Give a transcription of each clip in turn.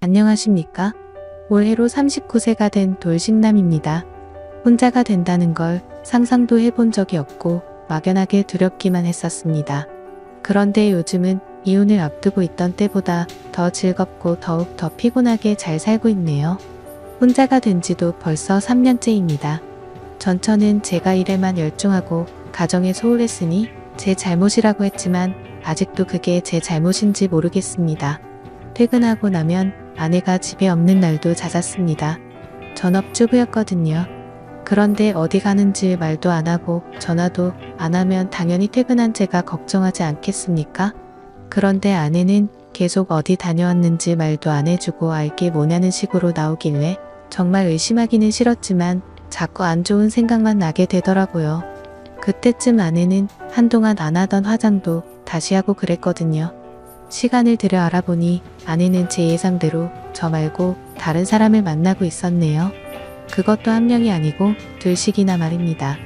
안녕하십니까? 올해로 39세가 된 돌싱남입니다. 혼자가 된다는 걸 상상도 해본 적이 없고 막연하게 두렵기만 했었습니다. 그런데 요즘은 이혼을 앞두고 있던 때보다 더 즐겁고 더욱 더 피곤하게 잘 살고 있네요. 혼자가 된 지도 벌써 3년째입니다. 전처는 제가 일에만 열중하고 가정에 소홀했으니 제 잘못이라고 했지만 아직도 그게 제 잘못인지 모르겠습니다. 퇴근하고 나면 아내가 집에 없는 날도 잦았습니다. 전업주부였거든요. 그런데 어디 가는지 말도 안 하고 전화도 안 하면 당연히 퇴근한 제가 걱정하지 않겠습니까? 그런데 아내는 계속 어디 다녀왔는지 말도 안 해주고 알게 뭐냐는 식으로 나오길래 정말 의심하기는 싫었지만 자꾸 안 좋은 생각만 나게 되더라고요. 그때쯤 아내는 한동안 안 하던 화장도 다시 하고 그랬거든요. 시간을 들여 알아보니 아내는 제 예상대로 저 말고 다른 사람을 만나고 있었네요. 그것도 한 명이 아니고 둘씩이나 말입니다.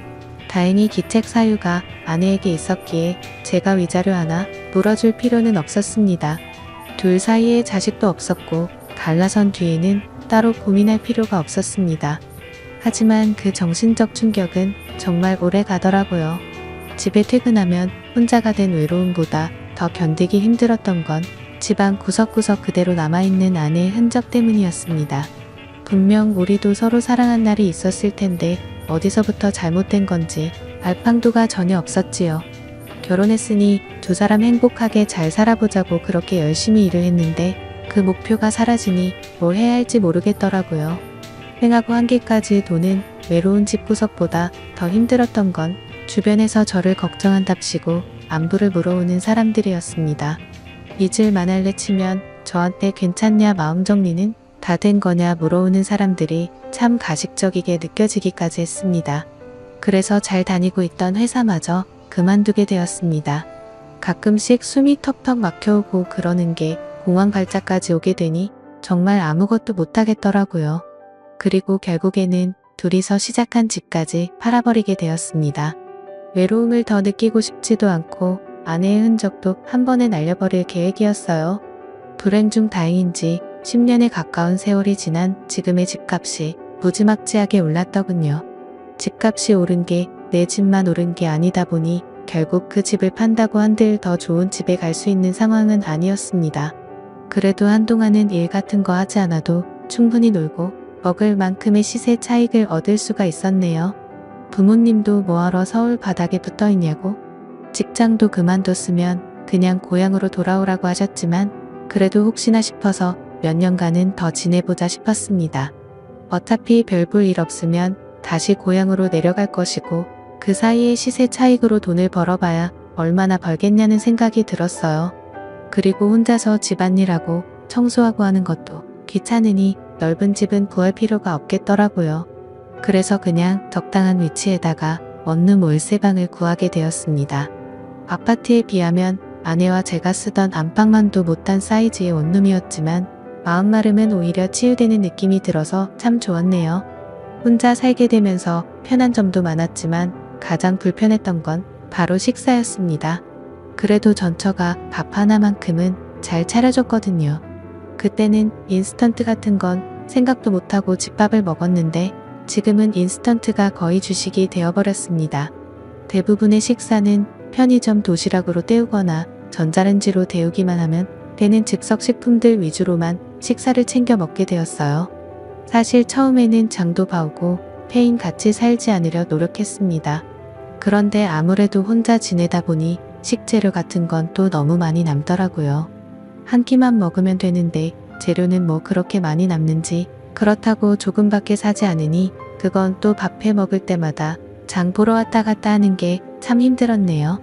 다행히 기책 사유가 아내에게 있었기에 제가 위자료 하나 물어줄 필요는 없었습니다. 둘 사이에 자식도 없었고 갈라선 뒤에는 따로 고민할 필요가 없었습니다. 하지만 그 정신적 충격은 정말 오래 가더라고요. 집에 퇴근하면 혼자가 된 외로움보다 더 견디기 힘들었던 건 집안 구석구석 그대로 남아있는 아내의 흔적 때문이었습니다. 분명 우리도 서로 사랑한 날이 있었을 텐데 어디서부터 잘못된 건지 알팡도가 전혀 없었지요. 결혼했으니 두 사람 행복하게 잘 살아보자고 그렇게 열심히 일을 했는데 그 목표가 사라지니 뭘 해야 할지 모르겠더라고요. 횡하고 한계까지 도는 외로운 집구석보다 더 힘들었던 건 주변에서 저를 걱정한답시고 안부를 물어오는 사람들이었습니다. 잊을 만할래 치면 저한테 괜찮냐 마음 정리는 다 된 거냐 물어오는 사람들이 참 가식적이게 느껴지기까지 했습니다. 그래서 잘 다니고 있던 회사마저 그만두게 되었습니다. 가끔씩 숨이 턱턱 막혀오고 그러는 게 공황 발작까지 오게 되니 정말 아무것도 못하겠더라고요. 그리고 결국에는 둘이서 시작한 집까지 팔아버리게 되었습니다. 외로움을 더 느끼고 싶지도 않고 아내의 흔적도 한 번에 날려버릴 계획이었어요. 불행 중 다행인지 10년에 가까운 세월이 지난 지금의 집값이 무지막지하게 올랐더군요. 집값이 오른 게 내 집만 오른 게 아니다 보니 결국 그 집을 판다고 한들 더 좋은 집에 갈 수 있는 상황은 아니었습니다. 그래도 한동안은 일 같은 거 하지 않아도 충분히 놀고 먹을 만큼의 시세 차익을 얻을 수가 있었네요. 부모님도 뭐하러 서울 바닥에 붙어 있냐고 직장도 그만뒀으면 그냥 고향으로 돌아오라고 하셨지만 그래도 혹시나 싶어서 몇 년간은 더 지내보자 싶었습니다. 어차피 별 볼 일 없으면 다시 고향으로 내려갈 것이고 그 사이에 시세 차익으로 돈을 벌어봐야 얼마나 벌겠냐는 생각이 들었어요. 그리고 혼자서 집안일하고 청소하고 하는 것도 귀찮으니 넓은 집은 구할 필요가 없겠더라고요. 그래서 그냥 적당한 위치에다가 원룸 월세방을 구하게 되었습니다. 아파트에 비하면 아내와 제가 쓰던 안방만도 못한 사이즈의 원룸이었지만 마음마름은 오히려 치유되는 느낌이 들어서 참 좋았네요. 혼자 살게 되면서 편한 점도 많았지만 가장 불편했던 건 바로 식사였습니다. 그래도 전처가 밥 하나만큼은 잘 차려줬거든요. 그때는 인스턴트 같은 건 생각도 못하고 집밥을 먹었는데 지금은 인스턴트가 거의 주식이 되어버렸습니다. 대부분의 식사는 편의점 도시락으로 때우거나 전자레인지로 데우기만 하면 되는 즉석식품들 위주로만 식사를 챙겨 먹게 되었어요. 사실 처음에는 장도 봐오고 폐인 같이 살지 않으려 노력했습니다. 그런데 아무래도 혼자 지내다 보니 식재료 같은 건 또 너무 많이 남더라고요. 한 끼만 먹으면 되는데 재료는 뭐 그렇게 많이 남는지 그렇다고 조금밖에 사지 않으니 그건 또 밥해 먹을 때마다 장 보러 왔다 갔다 하는 게 참 힘들었네요.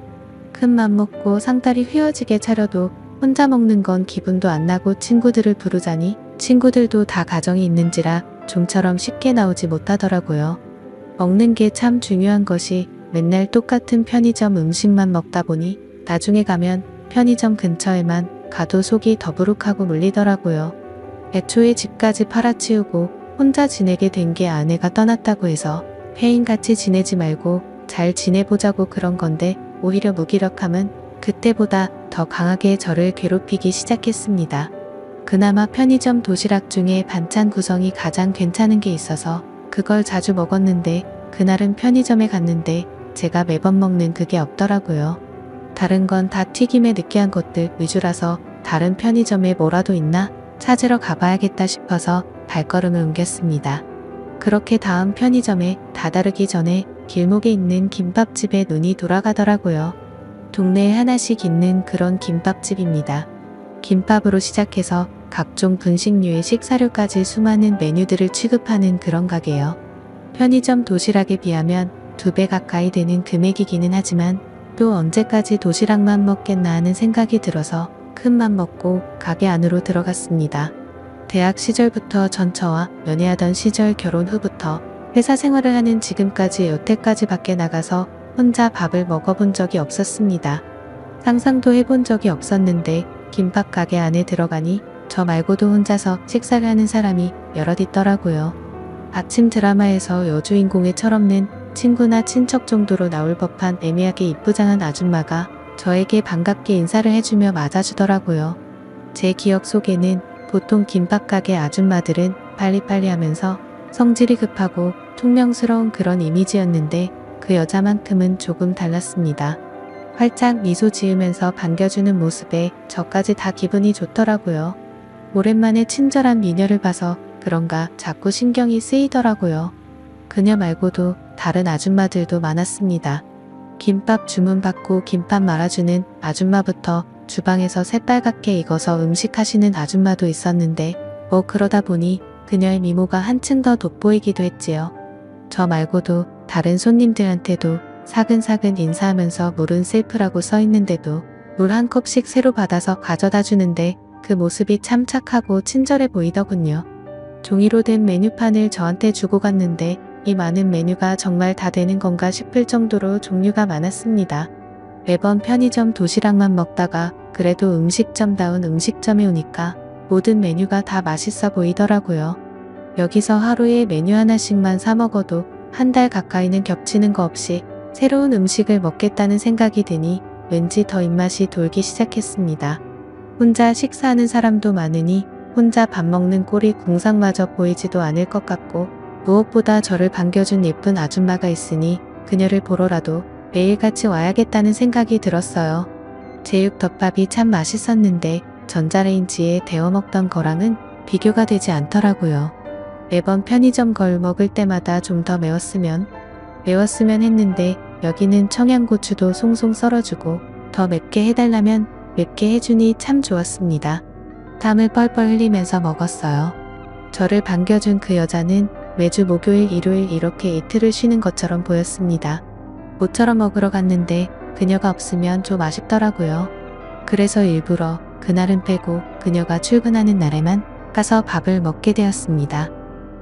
큰 맘 먹고 상다리 휘어지게 차려도 혼자 먹는 건 기분도 안 나고 친구들을 부르자니 친구들도 다 가정이 있는지라 좀처럼 쉽게 나오지 못하더라고요. 먹는 게 참 중요한 것이 맨날 똑같은 편의점 음식만 먹다 보니 나중에 가면 편의점 근처에만 가도 속이 더부룩하고 물리더라고요. 애초에 집까지 팔아치우고 혼자 지내게 된 게 아내가 떠났다고 해서 폐인같이 지내지 말고 잘 지내보자고 그런 건데 오히려 무기력함은 그때보다 더 강하게 저를 괴롭히기 시작했습니다. 그나마 편의점 도시락 중에 반찬 구성이 가장 괜찮은 게 있어서 그걸 자주 먹었는데 그날은 편의점에 갔는데 제가 매번 먹는 그게 없더라고요. 다른 건 다 튀김에 느끼한 것들 위주라서 다른 편의점에 뭐라도 있나 찾으러 가봐야겠다 싶어서 발걸음을 옮겼습니다. 그렇게 다음 편의점에 다다르기 전에 길목에 있는 김밥집에 눈이 돌아가더라고요. 동네에 하나씩 있는 그런 김밥집입니다. 김밥으로 시작해서 각종 분식류의 식사류까지 수많은 메뉴들을 취급하는 그런 가게요. 편의점 도시락에 비하면 2배 가까이 되는 금액이기는 하지만 또 언제까지 도시락만 먹겠나 하는 생각이 들어서 큰맘 먹고 가게 안으로 들어갔습니다. 대학 시절부터 전처와 연애하던 시절 결혼 후부터 회사 생활을 하는 지금까지 여태까지 밖에 나가서 혼자 밥을 먹어본 적이 없었습니다. 상상도 해본 적이 없었는데 김밥 가게 안에 들어가니 저 말고도 혼자서 식사를 하는 사람이 여럿 있더라고요. 아침 드라마에서 여주인공의 철없는 친구나 친척 정도로 나올 법한 애매하게 이쁘장한 아줌마가 저에게 반갑게 인사를 해주며 맞아주더라고요. 제 기억 속에는 보통 김밥 가게 아줌마들은 빨리빨리 하면서 성질이 급하고 퉁명스러운 그런 이미지였는데 그 여자만큼은 조금 달랐습니다. 활짝 미소 지으면서 반겨주는 모습에 저까지 다 기분이 좋더라고요. 오랜만에 친절한 미녀를 봐서 그런가 자꾸 신경이 쓰이더라고요. 그녀 말고도 다른 아줌마들도 많았습니다. 김밥 주문받고 김밥 말아주는 아줌마부터 주방에서 새빨갛게 익어서 음식하시는 아줌마도 있었는데 뭐 그러다 보니 그녀의 미모가 한층 더 돋보이기도 했지요. 저 말고도 다른 손님들한테도 사근사근 인사하면서 물은 셀프라고 써있는데도 물 한 컵씩 새로 받아서 가져다 주는데 그 모습이 참 착하고 친절해 보이더군요. 종이로 된 메뉴판을 저한테 주고 갔는데 이 많은 메뉴가 정말 다 되는 건가 싶을 정도로 종류가 많았습니다. 매번 편의점 도시락만 먹다가 그래도 음식점다운 음식점에 오니까 모든 메뉴가 다 맛있어 보이더라고요. 여기서 하루에 메뉴 하나씩만 사 먹어도 한 달 가까이는 겹치는 거 없이 새로운 음식을 먹겠다는 생각이 드니 왠지 더 입맛이 돌기 시작했습니다. 혼자 식사하는 사람도 많으니 혼자 밥 먹는 꼴이 궁상마저 보이지도 않을 것 같고 무엇보다 저를 반겨준 예쁜 아줌마가 있으니 그녀를 보러라도 매일같이 와야겠다는 생각이 들었어요. 제육덮밥이 참 맛있었는데 전자레인지에 데워 먹던 거랑은 비교가 되지 않더라고요. 매번 편의점 걸 먹을 때마다 좀 더 매웠으면 했는데 여기는 청양고추도 송송 썰어주고 더 맵게 해달라면 맵게 해주니 참 좋았습니다. 땀을 뻘뻘 흘리면서 먹었어요. 저를 반겨준 그 여자는 매주 목요일 일요일 이렇게 이틀을 쉬는 것처럼 보였습니다. 모처럼 먹으러 갔는데 그녀가 없으면 좀 아쉽더라고요. 그래서 일부러 그날은 빼고 그녀가 출근하는 날에만 가서 밥을 먹게 되었습니다.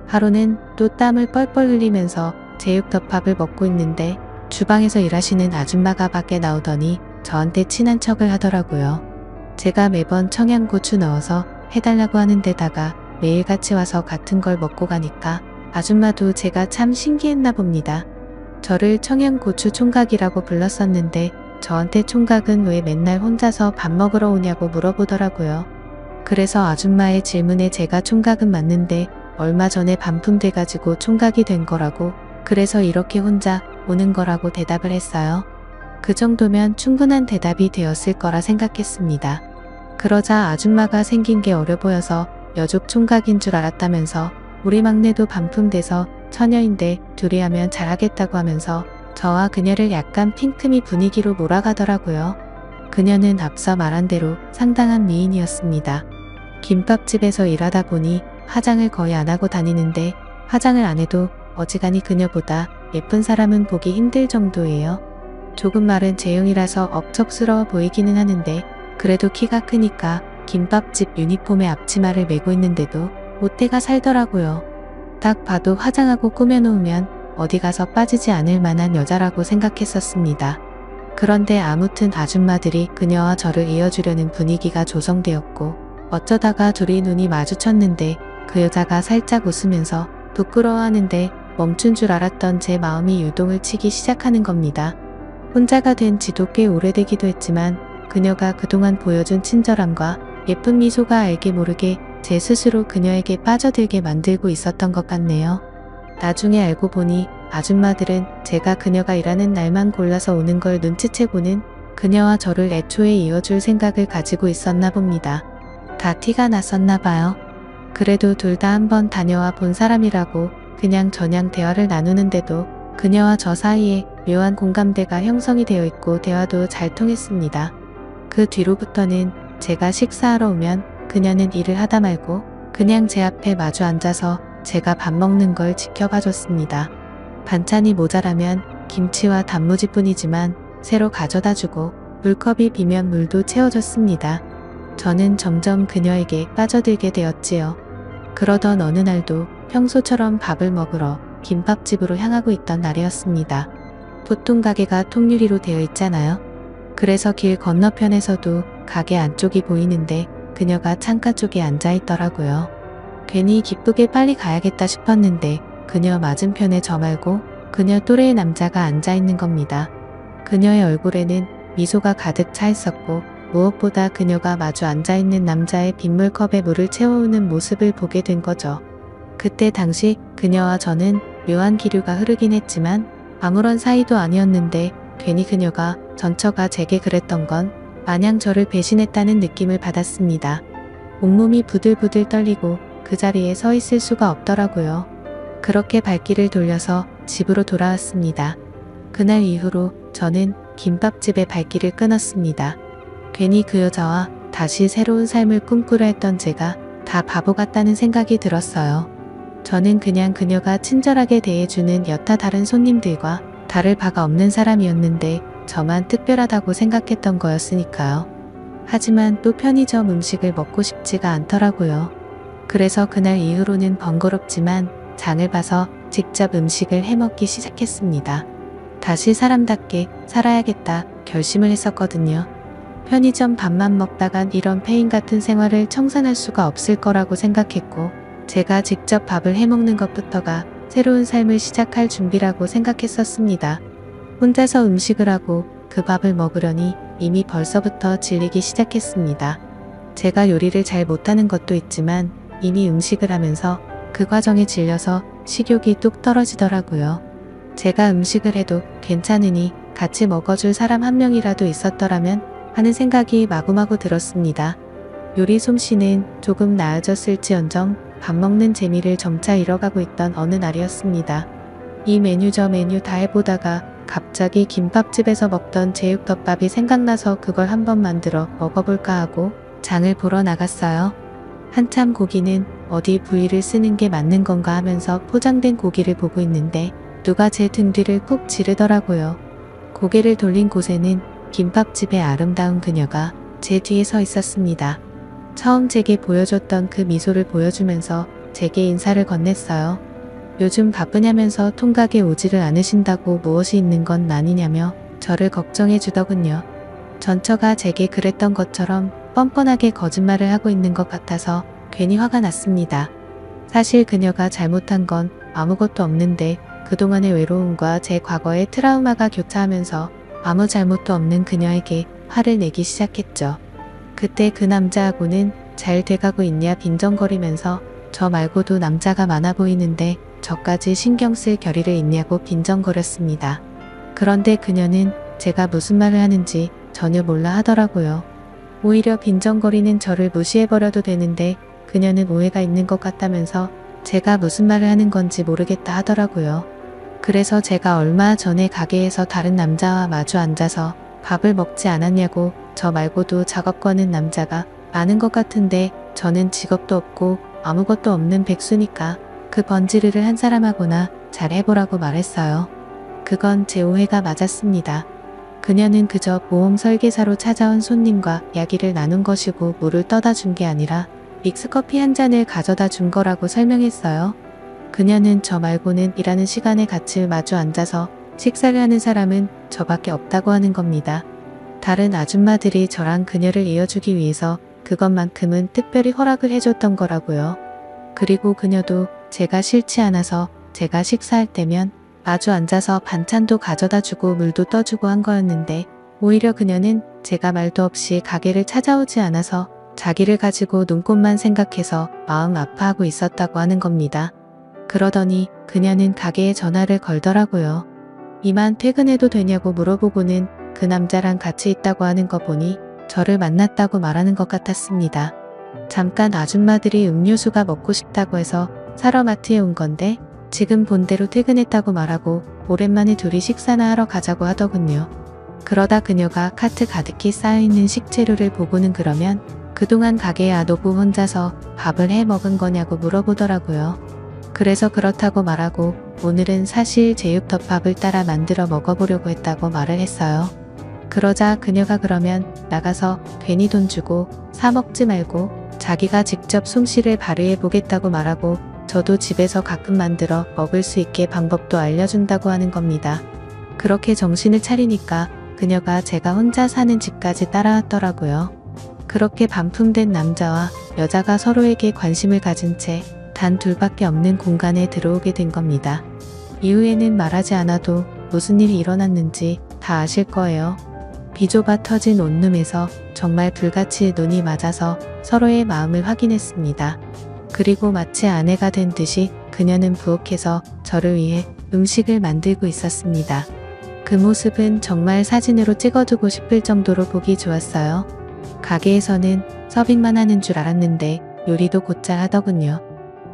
하루는 또 땀을 뻘뻘 흘리면서 제육덮밥을 먹고 있는데 주방에서 일하시는 아줌마가 밖에 나오더니 저한테 친한 척을 하더라고요. 제가 매번 청양고추 넣어서 해달라고 하는 데다가 매일 같이 와서 같은 걸 먹고 가니까 아줌마도 제가 참 신기했나 봅니다. 저를 청양고추 총각이라고 불렀었는데 저한테 총각은 왜 맨날 혼자서 밥 먹으러 오냐고 물어보더라고요. 그래서 아줌마의 질문에 제가 총각은 맞는데 얼마 전에 반품돼가지고 총각이 된 거라고 그래서 이렇게 혼자 오는 거라고 대답을 했어요. 그 정도면 충분한 대답이 되었을 거라 생각했습니다. 그러자 아줌마가 생긴 게 어려 보여서 여족 총각인 줄 알았다면서 우리 막내도 반품돼서 처녀인데 둘이 하면 잘하겠다고 하면서 저와 그녀를 약간 핑크미 분위기로 몰아가더라고요. 그녀는 앞서 말한 대로 상당한 미인이었습니다. 김밥집에서 일하다 보니 화장을 거의 안 하고 다니는데 화장을 안 해도 어지간히 그녀보다 예쁜 사람은 보기 힘들 정도예요. 조금 마른 제형이라서 억척스러워 보이기는 하는데 그래도 키가 크니까 김밥집 유니폼에 앞치마를 메고 있는데도 모태가 살더라고요. 딱 봐도 화장하고 꾸며놓으면 어디 가서 빠지지 않을 만한 여자라고 생각했었습니다. 그런데 아무튼 아줌마들이 그녀와 저를 이어주려는 분위기가 조성되었고 어쩌다가 둘이 눈이 마주쳤는데 그 여자가 살짝 웃으면서 부끄러워하는데 멈춘 줄 알았던 제 마음이 유동을 치기 시작하는 겁니다. 혼자가 된 지도 꽤 오래되기도 했지만 그녀가 그동안 보여준 친절함과 예쁜 미소가 알게 모르게 제 스스로 그녀에게 빠져들게 만들고 있었던 것 같네요. 나중에 알고 보니 아줌마들은 제가 그녀가 일하는 날만 골라서 오는 걸 눈치채고는 그녀와 저를 애초에 이어줄 생각을 가지고 있었나 봅니다. 다 티가 났었나 봐요. 그래도 둘 다 한번 다녀와 본 사람이라고 그냥 저냥 대화를 나누는데도 그녀와 저 사이에 묘한 공감대가 형성이 되어 있고 대화도 잘 통했습니다. 그 뒤로부터는 제가 식사하러 오면 그녀는 일을 하다 말고 그냥 제 앞에 마주 앉아서 제가 밥 먹는 걸 지켜봐 줬습니다. 반찬이 모자라면 김치와 단무지뿐이지만 새로 가져다 주고 물컵이 비면 물도 채워줬습니다. 저는 점점 그녀에게 빠져들게 되었지요. 그러던 어느 날도 평소처럼 밥을 먹으러 김밥집으로 향하고 있던 날이었습니다. 보통 가게가 통유리로 되어 있잖아요. 그래서 길 건너편에서도 가게 안쪽이 보이는데 그녀가 창가 쪽에 앉아 있더라고요. 괜히 기쁘게 빨리 가야겠다 싶었는데 그녀 맞은편에 저 말고 그녀 또래의 남자가 앉아 있는 겁니다. 그녀의 얼굴에는 미소가 가득 차 있었고 무엇보다 그녀가 마주 앉아 있는 남자의 빗물컵에 물을 채워오는 모습을 보게 된 거죠. 그때 당시 그녀와 저는 묘한 기류가 흐르긴 했지만 아무런 사이도 아니었는데 괜히 그녀가 전처가 제게 그랬던 건 마냥 저를 배신했다는 느낌을 받았습니다. 온몸이 부들부들 떨리고 그 자리에 서 있을 수가 없더라고요. 그렇게 발길을 돌려서 집으로 돌아왔습니다. 그날 이후로 저는 김밥집의 발길을 끊었습니다. 괜히 그 여자와 다시 새로운 삶을 꿈꾸려 했던 제가 다 바보 같다는 생각이 들었어요. 저는 그냥 그녀가 친절하게 대해주는 여타 다른 손님들과 다를 바가 없는 사람이었는데 저만 특별하다고 생각했던 거였으니까요. 하지만 또 편의점 음식을 먹고 싶지가 않더라고요. 그래서 그날 이후로는 번거롭지만 장을 봐서 직접 음식을 해먹기 시작했습니다. 다시 사람답게 살아야겠다 결심을 했었거든요. 편의점 밥만 먹다간 이런 폐인 같은 생활을 청산할 수가 없을 거라고 생각했고 제가 직접 밥을 해먹는 것부터가 새로운 삶을 시작할 준비라고 생각했었습니다. 혼자서 음식을 하고 그 밥을 먹으려니 이미 벌써부터 질리기 시작했습니다. 제가 요리를 잘 못하는 것도 있지만 이미 음식을 하면서 그 과정에 질려서 식욕이 뚝 떨어지더라고요. 제가 음식을 해도 괜찮으니 같이 먹어줄 사람 한 명이라도 있었더라면 하는 생각이 마구마구 들었습니다. 요리 솜씨는 조금 나아졌을지언정 밥 먹는 재미를 점차 잃어가고 있던 어느 날이었습니다. 이 메뉴 저 메뉴 다 해보다가 갑자기 김밥집에서 먹던 제육덮밥이 생각나서 그걸 한번 만들어 먹어볼까 하고 장을 보러 나갔어요. 한참 고기는 어디 부위를 쓰는 게 맞는 건가 하면서 포장된 고기를 보고 있는데 누가 제 등 뒤를 꾹 지르더라고요. 고개를 돌린 곳에는 김밥집의 아름다운 그녀가 제 뒤에 서 있었습니다. 처음 제게 보여줬던 그 미소를 보여주면서 제게 인사를 건넸어요. 요즘 바쁘냐면서 통각에 오지를 않으신다고 무엇이 있는 건 아니냐며 저를 걱정해 주더군요. 전처가 제게 그랬던 것처럼 뻔뻔하게 거짓말을 하고 있는 것 같아서 괜히 화가 났습니다. 사실 그녀가 잘못한 건 아무것도 없는데 그동안의 외로움과 제 과거의 트라우마가 교차하면서 아무 잘못도 없는 그녀에게 화를 내기 시작했죠. 그때 그 남자하고는 잘 돼가고 있냐 빈정거리면서 저 말고도 남자가 많아 보이는데 저까지 신경 쓸 겨리를 있냐고 빈정거렸습니다. 그런데 그녀는 제가 무슨 말을 하는지 전혀 몰라 하더라고요. 오히려 빈정거리는 저를 무시해버려도 되는데 그녀는 오해가 있는 것 같다면서 제가 무슨 말을 하는 건지 모르겠다 하더라고요. 그래서 제가 얼마 전에 가게에서 다른 남자와 마주 앉아서 밥을 먹지 않았냐고 저 말고도 작업 거는 남자가 많은 것 같은데 저는 직업도 없고 아무것도 없는 백수니까 그 번지르를 한 사람하고나 잘 해보라고 말했어요. 그건 제 오해가 맞았습니다. 그녀는 그저 보험 설계사로 찾아온 손님과 이야기를 나눈 것이고 물을 떠다 준 게 아니라 믹스커피 한 잔을 가져다 준 거라고 설명했어요. 그녀는 저 말고는 일하는 시간에 같이 마주 앉아서 식사를 하는 사람은 저밖에 없다고 하는 겁니다. 다른 아줌마들이 저랑 그녀를 이어주기 위해서 그것만큼은 특별히 허락을 해줬던 거라고요. 그리고 그녀도 제가 싫지 않아서 제가 식사할 때면 마주 앉아서 반찬도 가져다 주고 물도 떠주고 한 거였는데 오히려 그녀는 제가 말도 없이 가게를 찾아오지 않아서 자기를 가지고 눈꽃만 생각해서 마음 아파하고 있었다고 하는 겁니다. 그러더니 그녀는 가게에 전화를 걸더라고요. 이만 퇴근해도 되냐고 물어보고는 그 남자랑 같이 있다고 하는 거 보니 저를 만났다고 말하는 것 같았습니다. 잠깐 아줌마들이 음료수가 먹고 싶다고 해서 사러 마트에 온 건데 지금 본대로 퇴근했다고 말하고 오랜만에 둘이 식사나 하러 가자고 하더군요. 그러다 그녀가 카트 가득히 쌓여있는 식재료를 보고는 그러면 그동안 가게에 아도부 혼자서 밥을 해 먹은 거냐고 물어보더라고요. 그래서 그렇다고 말하고 오늘은 사실 제육덮밥을 따라 만들어 먹어보려고 했다고 말을 했어요. 그러자 그녀가 그러면 나가서 괜히 돈 주고 사 먹지 말고 자기가 직접 솜씨를 발휘해 보겠다고 말하고 저도 집에서 가끔 만들어 먹을 수 있게 방법도 알려준다고 하는 겁니다. 그렇게 정신을 차리니까 그녀가 제가 혼자 사는 집까지 따라왔더라고요. 그렇게 반품된 남자와 여자가 서로에게 관심을 가진 채 단 둘밖에 없는 공간에 들어오게 된 겁니다. 이후에는 말하지 않아도 무슨 일이 일어났는지 다 아실 거예요. 비좁아 터진 원룸에서 정말 불같이 눈이 맞아서 서로의 마음을 확인했습니다. 그리고 마치 아내가 된 듯이 그녀는 부엌에서 저를 위해 음식을 만들고 있었습니다. 그 모습은 정말 사진으로 찍어두고 싶을 정도로 보기 좋았어요. 가게에서는 서빙만 하는 줄 알았는데 요리도 곧잘 하더군요.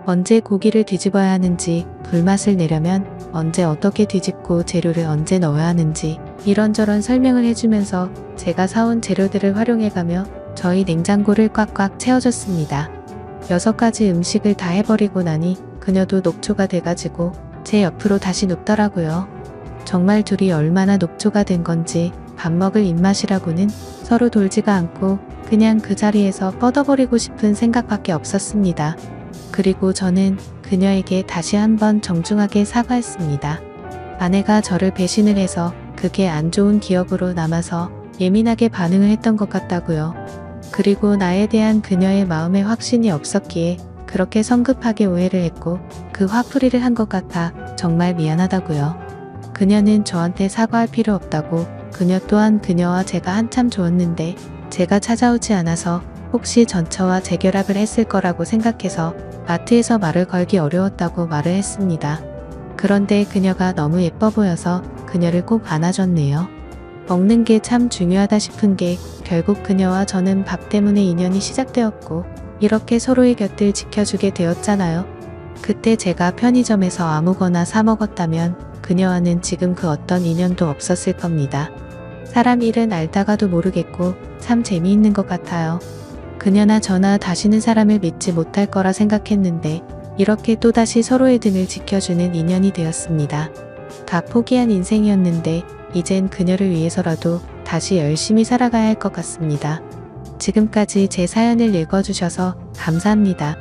언제 고기를 뒤집어야 하는지, 불맛을 내려면 언제 어떻게 뒤집고 재료를 언제 넣어야 하는지 이런저런 설명을 해주면서 제가 사온 재료들을 활용해가며 저희 냉장고를 꽉꽉 채워줬습니다. 6가지 음식을 다 해버리고 나니 그녀도 녹초가 돼가지고 제 옆으로 다시 눕더라고요. 정말 둘이 얼마나 녹초가 된 건지 밥 먹을 입맛이라고는 서로 돌지가 않고 그냥 그 자리에서 뻗어버리고 싶은 생각밖에 없었습니다. 그리고 저는 그녀에게 다시 한번 정중하게 사과했습니다. 아내가 저를 배신을 해서 그게 안 좋은 기억으로 남아서 예민하게 반응을 했던 것 같다고요. 그리고 나에 대한 그녀의 마음에 확신이 없었기에 그렇게 성급하게 오해를 했고 그 화풀이를 한 것 같아 정말 미안하다고요. 그녀는 저한테 사과할 필요 없다고 그녀 또한 그녀와 제가 한참 좋았는데 제가 찾아오지 않아서 혹시 전처와 재결합을 했을 거라고 생각해서 마트에서 말을 걸기 어려웠다고 말을 했습니다. 그런데 그녀가 너무 예뻐 보여서 그녀를 꼭 안아줬네요. 먹는 게 참 중요하다 싶은 게 결국 그녀와 저는 밥 때문에 인연이 시작되었고 이렇게 서로의 곁을 지켜주게 되었잖아요. 그때 제가 편의점에서 아무거나 사 먹었다면 그녀와는 지금 그 어떤 인연도 없었을 겁니다. 사람 일은 알다가도 모르겠고 참 재미있는 것 같아요. 그녀나 저나 다시는 사람을 믿지 못할 거라 생각했는데 이렇게 또다시 서로의 등을 지켜주는 인연이 되었습니다. 다 포기한 인생이었는데 이젠 그녀를 위해서라도 다시 열심히 살아가야 할 것 같습니다. 지금까지 제 사연을 읽어주셔서 감사합니다.